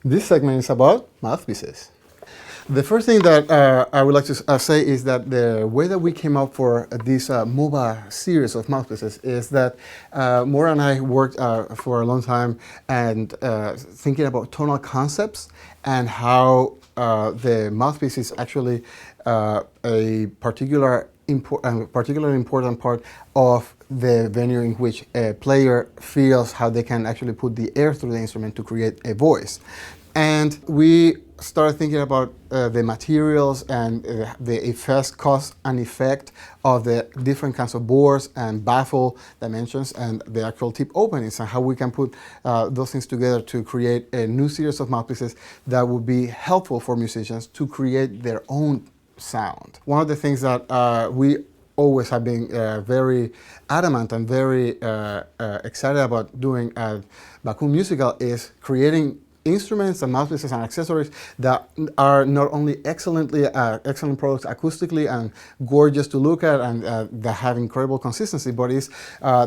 This segment is about mouthpieces. The first thing that I would like to say is that the way that we came up for this MoBa series of mouthpieces is that Maura and I worked for a long time and thinking about tonal concepts and how the mouthpiece is actually a particularly important part of the venue in which a player feels how they can actually put the air through the instrument to create a voice. And we started thinking about the materials and the effects, cause and effect of the different kinds of bores and baffle dimensions and the actual tip openings, and how we can put those things together to create a new series of mouthpieces that would be helpful for musicians to create their own sound. One of the things that we always have been very adamant and very excited about doing at Backun Musical is creating instruments and mouthpieces and accessories that are not only excellent products acoustically and gorgeous to look at and that have incredible consistency, but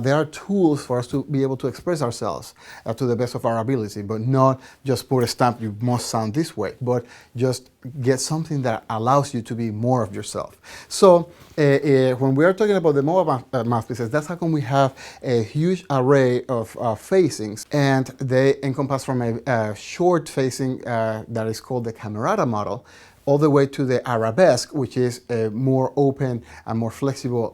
they are tools for us to be able to express ourselves to the best of our ability, but not just put a stamp, you must sound this way, but just get something that allows you to be more of yourself. So when we are talking about the MoBa mouthpieces, that's how come we have a huge array of facings, and they encompass from a short facing that is called the Camerata model, all the way to the Arabesque, which is a more open and more flexible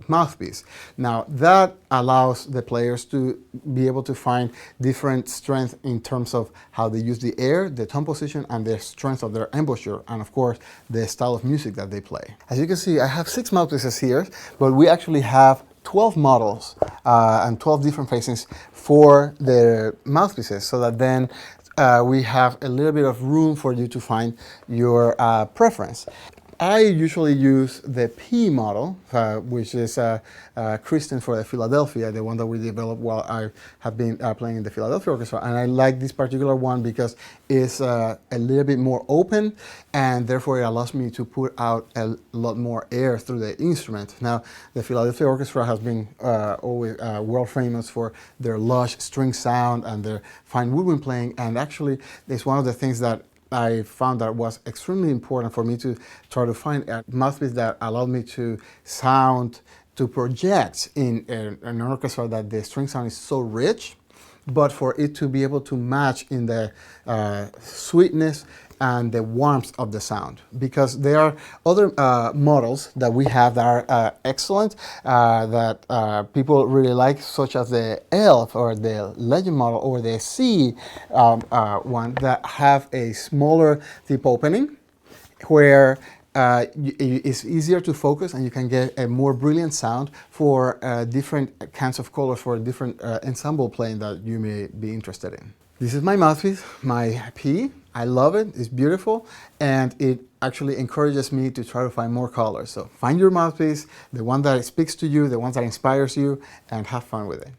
mouthpiece. Now that allows the players to be able to find different strength in terms of how they use the air, the tone position, and the strength of their embouchure, and of course the style of music that they play. As you can see, I have 6 mouthpieces here, but we actually have 12 models and 12 different facings for the mouthpieces, so that then we have a little bit of room for you to find your preference. I usually use the P model, which is Kristen for the Philadelphia, the one that we developed while I have been playing in the Philadelphia Orchestra. And I like this particular one because it's a little bit more open, and therefore it allows me to put out a lot more air through the instrument. Now, the Philadelphia Orchestra has been always world famous for their lush string sound and their fine woodwind playing, and actually it's one of the things that I found that was extremely important for me to try to find a mouthpiece that allowed me to sound, to project in an orchestra that the string sound is so rich, but for it to be able to match in the sweetness and the warmth of the sound. Because there are other models that we have that are excellent, that people really like, such as the ELF or the Legend model or the C one, that have a smaller tip opening where it's easier to focus and you can get a more brilliant sound for different kinds of colors for different ensemble playing that you may be interested in. This is my mouthpiece, my P. I love it, it's beautiful, and it actually encourages me to try to find more colors. So find your mouthpiece, the one that speaks to you, the one that inspires you, and have fun with it.